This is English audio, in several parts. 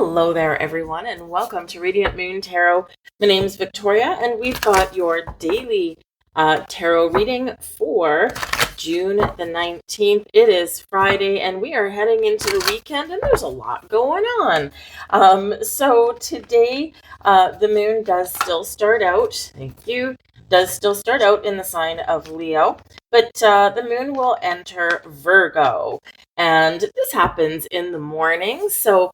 Hello there, everyone, and welcome to Radiant Moon Tarot. My name is Victoria, and we've got your daily tarot reading for June the 19th. It is Friday, and we are heading into the weekend, and there's a lot going on. So today, the moon does still start out, does still start out in the sign of Leo, but the moon will enter Virgo, and this happens in the morning. So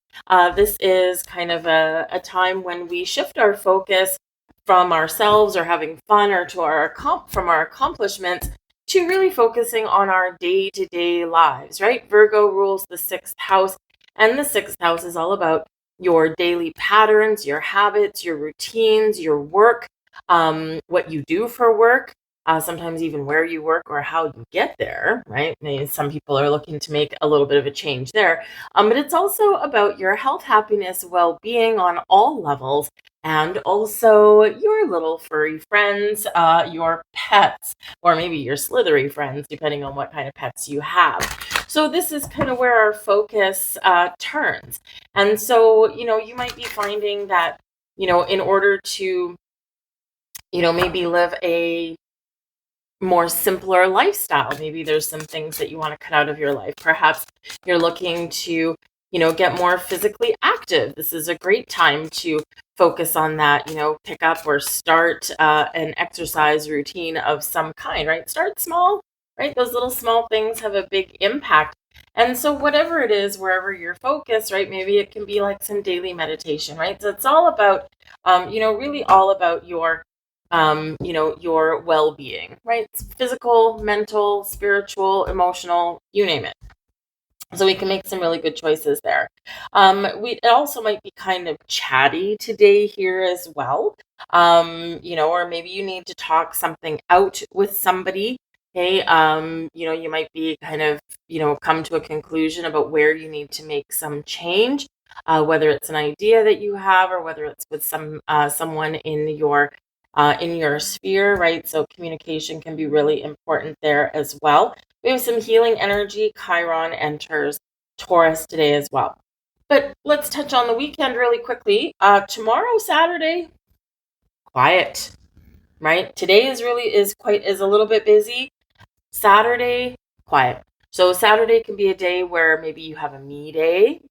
this is kind of a time when we shift our focus from ourselves or having fun or to from our accomplishments to really focusing on our day-to-day lives, right? Virgo rules the sixth house, and the sixth house is all about your daily patterns, your habits, your routines, your work, what you do for work, sometimes even where you work or how you get there, right? Maybe some people are looking to make a little bit of a change there. But it's also about your health, happiness, well-being on all levels, and also your little furry friends, your pets, or maybe your slithery friends, depending on what kind of pets you have. So this is kind of where our focus turns. And so, you might be finding that, in order to, maybe live a more simpler lifestyle, maybe there's some things that you want to cut out of your life. Perhaps you're looking to, get more physically active. This is a great time to focus on that, pick up or start an exercise routine of some kind, right? Start small, right? Those little small things have a big impact. And so whatever it is, wherever you're focused, right? Maybe it can be like some daily meditation, right? So it's all about, really all about your your well-being, right? It's physical, mental, spiritual, emotional, you name it. So we can make some really good choices there. It also might be kind of chatty today here as well. Or maybe you need to talk something out with somebody. Okay. You might be kind of, come to a conclusion about where you need to make some change, whether it's an idea that you have or whether it's with someone in your sphere, right? So communication can be really important there as well. We have some healing energy. Chiron enters Taurus today as well. But let's touch on the weekend really quickly. Tomorrow, Saturday, quiet, right? Today is a little bit busy. Saturday, quiet. So Saturday can be a day where maybe you have a me day.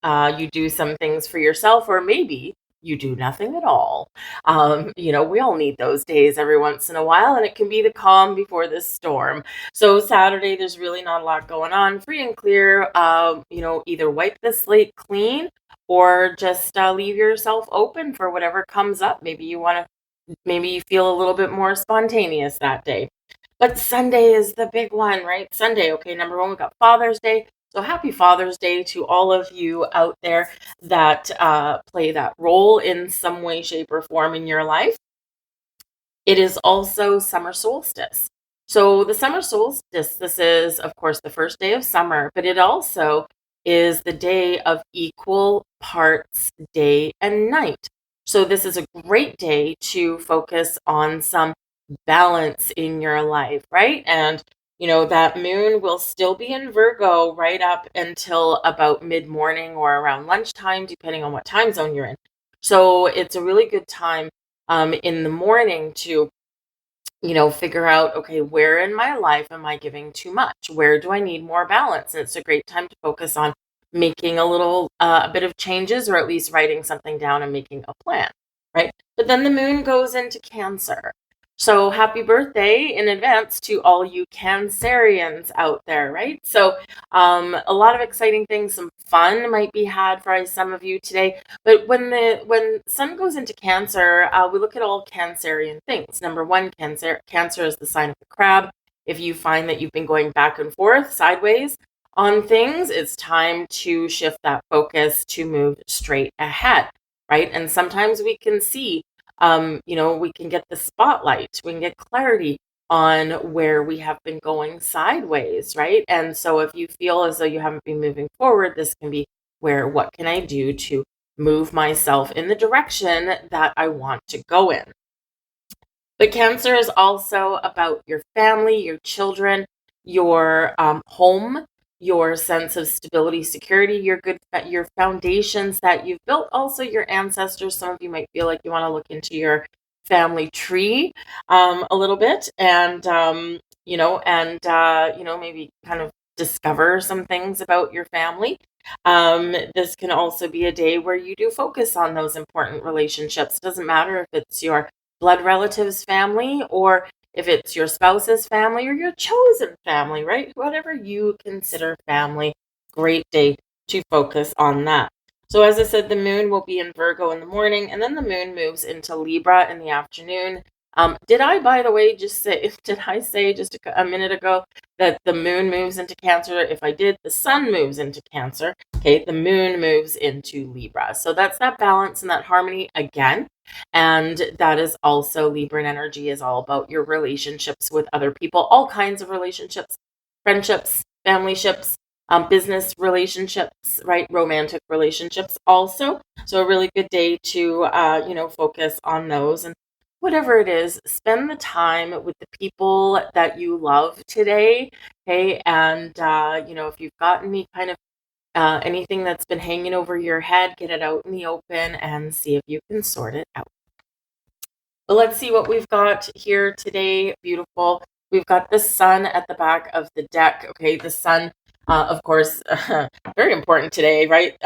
You do some things for yourself, or maybe you do nothing at all. We all need those days every once in a while, and it can be the calm before the storm. So Saturday, there's really not a lot going on. Free and clear, either wipe the slate clean or just leave yourself open for whatever comes up. Maybe you feel a little bit more spontaneous that day. But Sunday is the big one, right? Sunday, okay, number one, we've got Father's Day. So happy Father's Day to all of you out there that play that role in some way, shape, or form in your life. It is also summer solstice. So the summer solstice, this is, of course, the first day of summer, but it also is the day of equal parts day and night. So this is a great day to focus on some balance in your life, right? And that moon will still be in Virgo right up until about mid-morning or around lunchtime, depending on what time zone you're in. So it's a really good time in the morning to, figure out, okay, where in my life am I giving too much? Where do I need more balance? And it's a great time to focus on making a bit of changes, or at least writing something down and making a plan, right? But then the moon goes into Cancer. So happy birthday in advance to all you Cancerians out there, right? So a lot of exciting things, some fun might be had for some of you today. But when Sun goes into Cancer, we look at all Cancerian things. Number one, Cancer is the sign of the crab. If you find that you've been going back and forth, sideways on things, it's time to shift that focus to move straight ahead, right? And sometimes we can see we can get the spotlight, we can get clarity on where we have been going sideways, right? And so if you feel as though you haven't been moving forward, this can be what can I do to move myself in the direction that I want to go in? But Cancer is also about your family, your children, your home, your sense of stability, security, your foundations that you've built, also your ancestors. Some of you might feel like you want to look into your family tree a little bit, and maybe kind of discover some things about your family. This can also be a day where you do focus on those important relationships. It doesn't matter if it's your blood relatives' family, or if it's your spouse's family, or your chosen family, right? Whatever you consider family, great day to focus on that. So as I said, the moon will be in Virgo in the morning, and then the moon moves into Libra in the afternoon. Did I, by the way, did I say just a minute ago that the moon moves into Cancer? If I did, the sun moves into Cancer. Okay, the moon moves into Libra. So that's that balance and that harmony again. And that is also Libran energy, is all about your relationships with other people, all kinds of relationships, friendships, family ships, business relationships, right? Romantic relationships also. So a really good day to, focus on those. And whatever it is, spend the time with the people that you love today. Okay. And, if you've got any kind of anything that's been hanging over your head, get it out in the open and see if you can sort it out. But let's see what we've got here today. Beautiful. We've got the sun at the back of the deck. Okay, the sun, of course, very important today, right?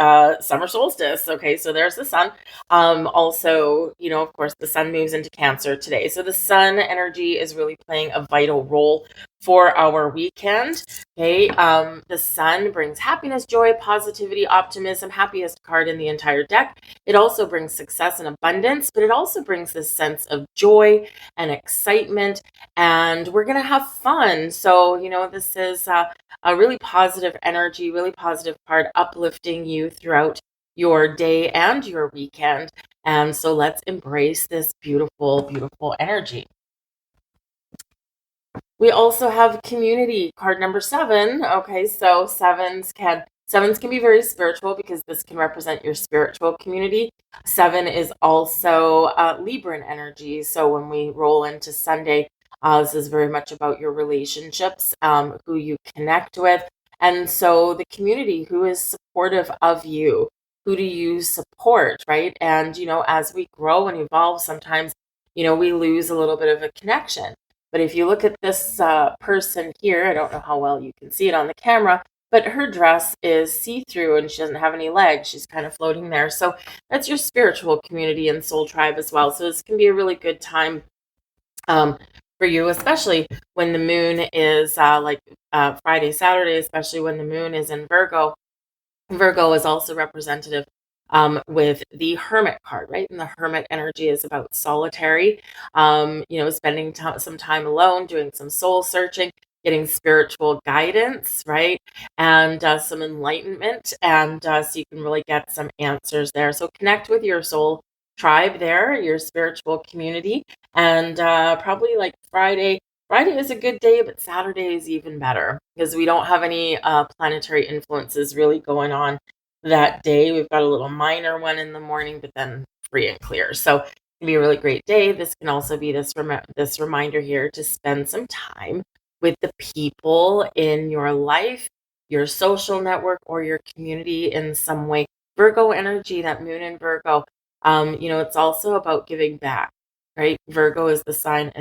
Summer solstice. Okay, so there's the sun. Also, of course, the sun moves into Cancer today. So the sun energy is really playing a vital role for our weekend. Okay, the sun brings happiness, joy, positivity, optimism, happiest card in the entire deck. It also brings success and abundance, but it also brings this sense of joy and excitement, and we're going to have fun. So, this is a really positive energy, really positive card, uplifting you throughout your day and your weekend. And so let's embrace this beautiful, beautiful energy. We also have community card number 7. Okay, so sevens can be very spiritual because this can represent your spiritual community. 7 is also Libran energy. So when we roll into Sunday, this is very much about your relationships, who you connect with. And so the community who is supportive of you, who do you support, right? And, as we grow and evolve, sometimes, we lose a little bit of a connection. But if you look at this person here, I don't know how well you can see it on the camera, but her dress is see-through and she doesn't have any legs. She's kind of floating there. So that's your spiritual community and soul tribe as well. So this can be a really good time for you, especially when the moon is Friday, Saturday, especially when the moon is in Virgo. Virgo is also representative with the Hermit card, right? And the Hermit energy is about solitary, spending some time alone, doing some soul searching, getting spiritual guidance, right? And some enlightenment. And so you can really get some answers there. So connect with your soul tribe there, your spiritual community. And probably like Friday. Friday is a good day, but Saturday is even better because we don't have any planetary influences really going on that day. We've got a little minor one in the morning, but then free and clear. So it can be a really great day. This can also be this reminder here to spend some time with the people in your life, your social network, or your community in some way. Virgo energy, that moon in Virgo, it's also about giving back, right? Virgo is a sign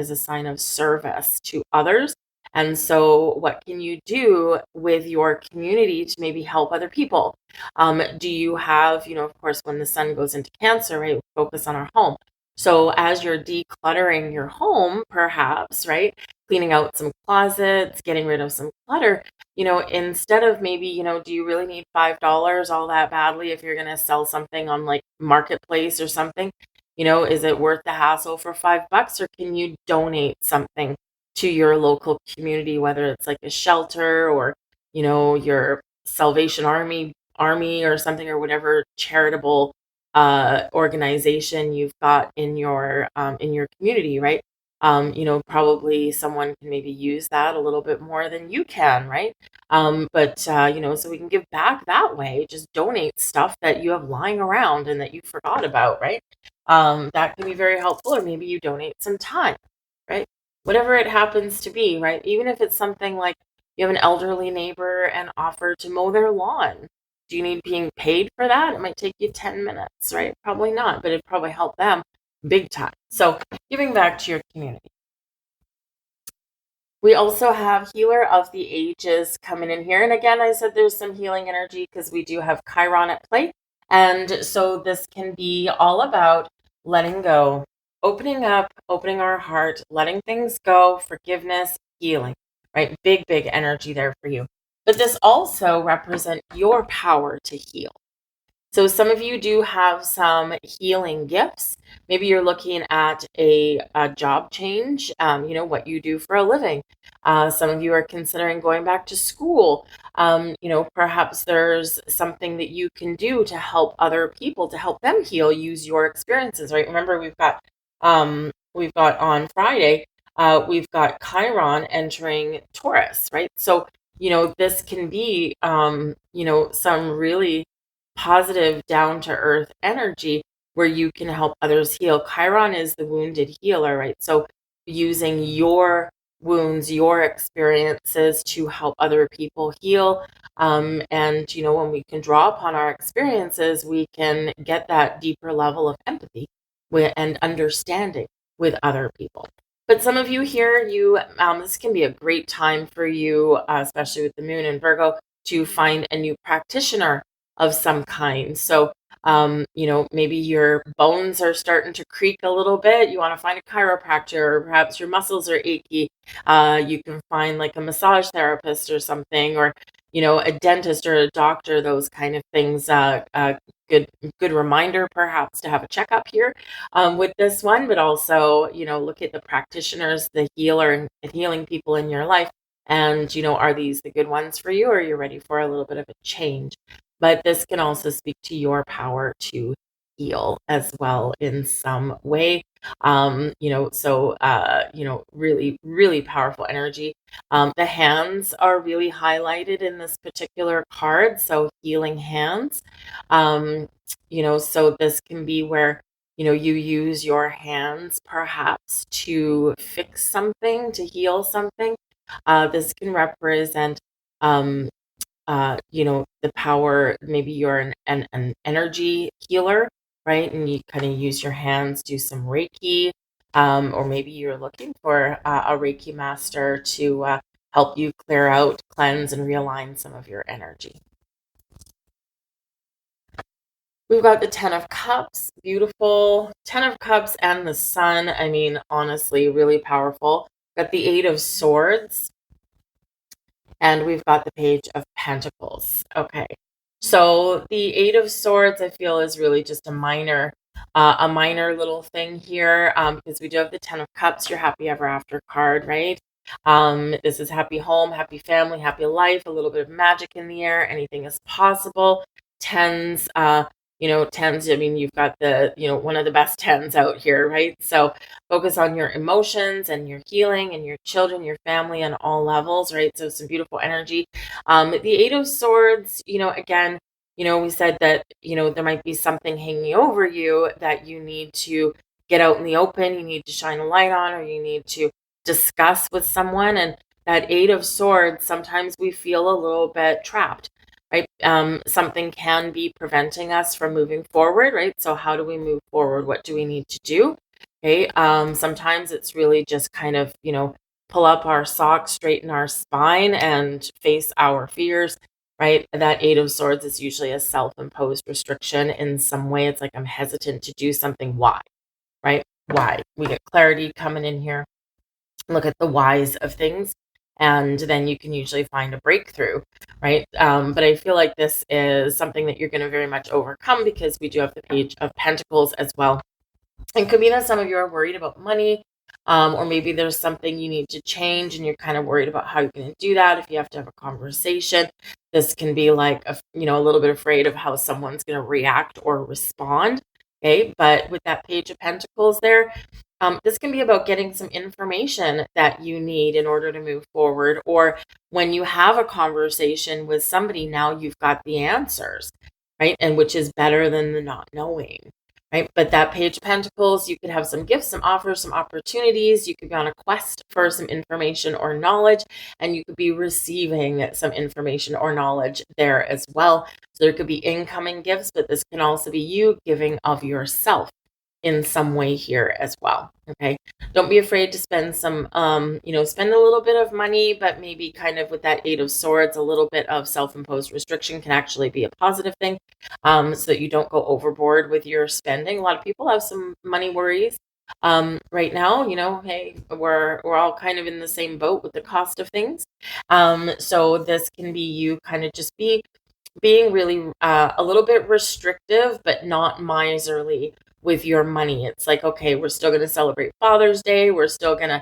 of service to others. And so what can you do with your community to maybe help other people? Do you have, of course, when the sun goes into Cancer, right, we focus on our home. So as you're decluttering your home, perhaps, right, cleaning out some closets, getting rid of some clutter, instead of maybe, do you really need $5 all that badly if you're going to sell something on like Marketplace or something? Is it worth the hassle for $5, or can you donate something to your local community, whether it's like a shelter or, your Salvation Army or something, or whatever charitable organization you've got in your community, right? Probably someone can maybe use that a little bit more than you can, right? But so we can give back that way. Just donate stuff that you have lying around and that you forgot about, right? That can be very helpful. Or maybe you donate some time, right? Whatever it happens to be, right? Even if it's something like, you have an elderly neighbor and offer to mow their lawn. Do you need being paid for that? It might take you 10 minutes, right? Probably not, but it'd probably help them big time. So giving back to your community. We also have Healer of the Ages coming in here. And again, I said there's some healing energy because we do have Chiron at play. And so this can be all about letting go, opening up, opening our heart, letting things go, forgiveness, healing, right? Big, big energy there for you. But this also represents your power to heal. So some of you do have some healing gifts. Maybe you're looking at a job change, what you do for a living. Some of you are considering going back to school. Perhaps there's something that you can do to help other people, to help them heal, use your experiences, right? Remember, we've got on Friday, we've got Chiron entering Taurus, right? So, this can be, some really positive, down to earth energy where you can help others heal. Chiron is the wounded healer, right? So using your wounds, your experiences to help other people heal. And, when we can draw upon our experiences, we can get that deeper level of empathy and understanding with other people. But some of you here, this can be a great time for you, especially with the moon in Virgo, to find a new practitioner of some kind. So, maybe your bones are starting to creak a little bit. You want to find a chiropractor, or perhaps your muscles are achy. You can find like a massage therapist or something, or, a dentist or a doctor, those kind of things. Good reminder perhaps to have a checkup here with this one, but also, look at the practitioners, the healer and healing people in your life. And, are these the good ones for you, or are you ready for a little bit of a change? But this can also speak to your power to heal as well in some way. Really, really powerful energy. The hands are really highlighted in this particular card. So healing hands. So this can be where, you use your hands perhaps to fix something, to heal something. This can represent, the power. Maybe you're an energy healer, right? And you kind of use your hands, do some Reiki, or maybe you're looking for a Reiki master to help you clear out, cleanse, and realign some of your energy. We've got the 10 of Cups, beautiful 10 of Cups and the Sun. I mean, honestly, really powerful. Got the 8 of Swords. And we've got the Page of Pentacles. Okay. So the 8 of Swords, I feel, is really just a minor little thing here, because we do have the 10 of Cups, your happy ever after card, right? This is happy home, happy family, happy life, a little bit of magic in the air. Anything is possible. Tens, tens, I mean, you've got one of the best tens out here, right? So focus on your emotions and your healing and your children, your family on all levels, right? So some beautiful energy. The 8 of Swords, again, we said that, there might be something hanging over you that you need to get out in the open, you need to shine a light on, or you need to discuss with someone. And that 8 of Swords, sometimes we feel a little bit trapped, right? Something can be preventing us from moving forward, right? So how do we move forward? What do we need to do? Okay. Sometimes it's really just kind of, pull up our socks, straighten our spine, and face our fears, right? That 8 of Swords is usually a self-imposed restriction in some way. It's like, I'm hesitant to do something. Why? Right? Why? We get clarity coming in here. Look at the whys of things, and then you can usually find a breakthrough, right? But I feel like this is something that you're going to very much overcome, because we do have the Page of Pentacles as well. And could be that some of you are worried about money, or maybe there's something you need to change and you're kind of worried about how you're going to do that. If you have to have a conversation, this can be like a little bit afraid of how someone's going to react or respond. Okay, but with that Page of Pentacles there, this can be about getting some information that you need in order to move forward. Or when you have a conversation with somebody, now you've got the answers, right? And which is better than the not knowing. right? But that Page of Pentacles, you could have some gifts, some offers, some opportunities. You could be on a quest for some information or knowledge, and you could be receiving some information or knowledge there as well. So there could be incoming gifts, but this can also be you giving of yourself in some way here as well. Okay. Don't be afraid to spend some, spend a little bit of money, but maybe kind of with that Eight of Swords, a little bit of self-imposed restriction can actually be a positive thing, so that you don't go overboard with your spending. A lot of people have some money worries right now. Hey, we're all kind of in the same boat with the cost of things. So this can be you kind of just being really a little bit restrictive, but not miserly with your money. It's like, okay, we're still going to celebrate Father's Day. We're still going to,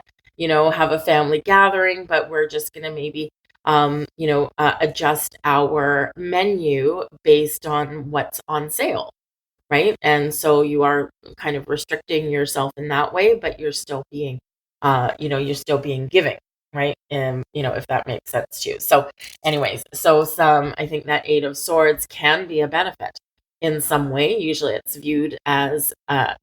have a family gathering, but we're just going to maybe, adjust our menu based on what's on sale. Right. And so you are kind of restricting yourself in that way, but you're still being, you're still being giving. Right. And, if that makes sense to you. So anyways, I think that Eight of Swords can be a benefit in some way. Usually it's viewed as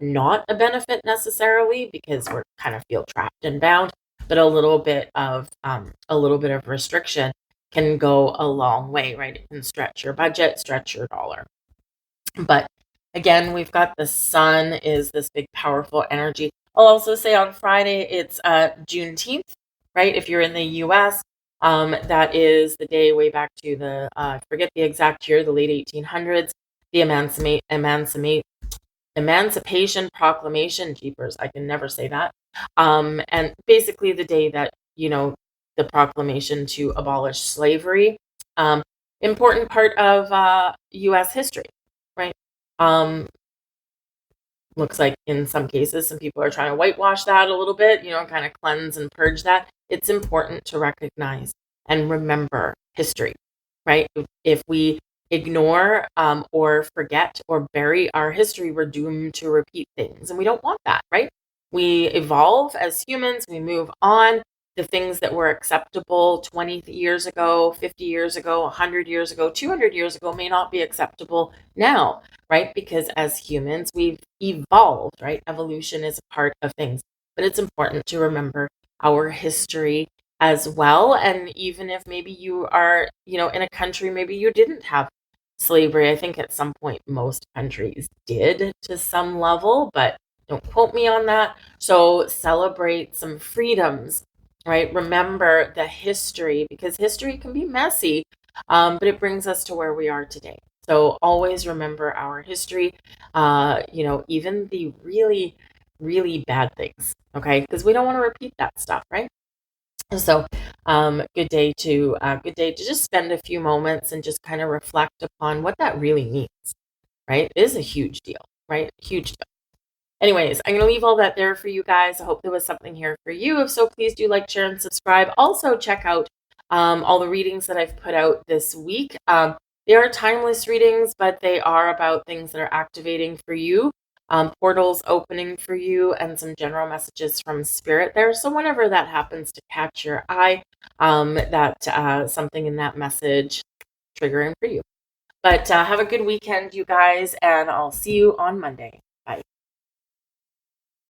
not a benefit necessarily because we're kind of feel trapped and bound, but a little bit of restriction can go a long way, right? It can stretch your budget, stretch your dollar. But again, we've got the sun is this big, powerful energy. I'll also say on Friday, it's Juneteenth, right? If you're in the US, that is the day way back to the, I forget the exact year, the late 1800s, the Emancipation Proclamation, jeepers, I can never say that. And basically the day that, the proclamation to abolish slavery, important part of US history, right? Looks like in some cases, some people are trying to whitewash that a little bit, kind of cleanse and purge that. It's important to recognize and remember history, right? If we ignore or forget or bury our history, we're doomed to repeat things. And we don't want that, right? We evolve as humans, we move on. The things that were acceptable 20 years ago, 50 years ago, 100 years ago, 200 years ago may not be acceptable now, right? Because as humans, we've evolved, right? Evolution is a part of things, but it's important to remember our history as well. And even if maybe you are, in a country, maybe you didn't have slavery. I think at some point most countries did to some level, but don't quote me on that. So celebrate some freedoms, right? Remember the history because history can be messy, but it brings us to where we are today. So always remember our history, even the really, really bad things, okay? Because we don't want to repeat that stuff, right? So, good day to just spend a few moments and just kind of reflect upon what that really means, right? It is a huge deal, right? Huge deal. Anyways, I'm going to leave all that there for you guys. I hope there was something here for you. If so, please do like, share, and subscribe. Also, check out all the readings that I've put out this week. They are timeless readings, but they are about things that are activating for you, portals opening for you, and some general messages from spirit there. So whenever that happens to catch your eye, that something in that message triggering for you. But have a good weekend, you guys, and I'll see you on Monday.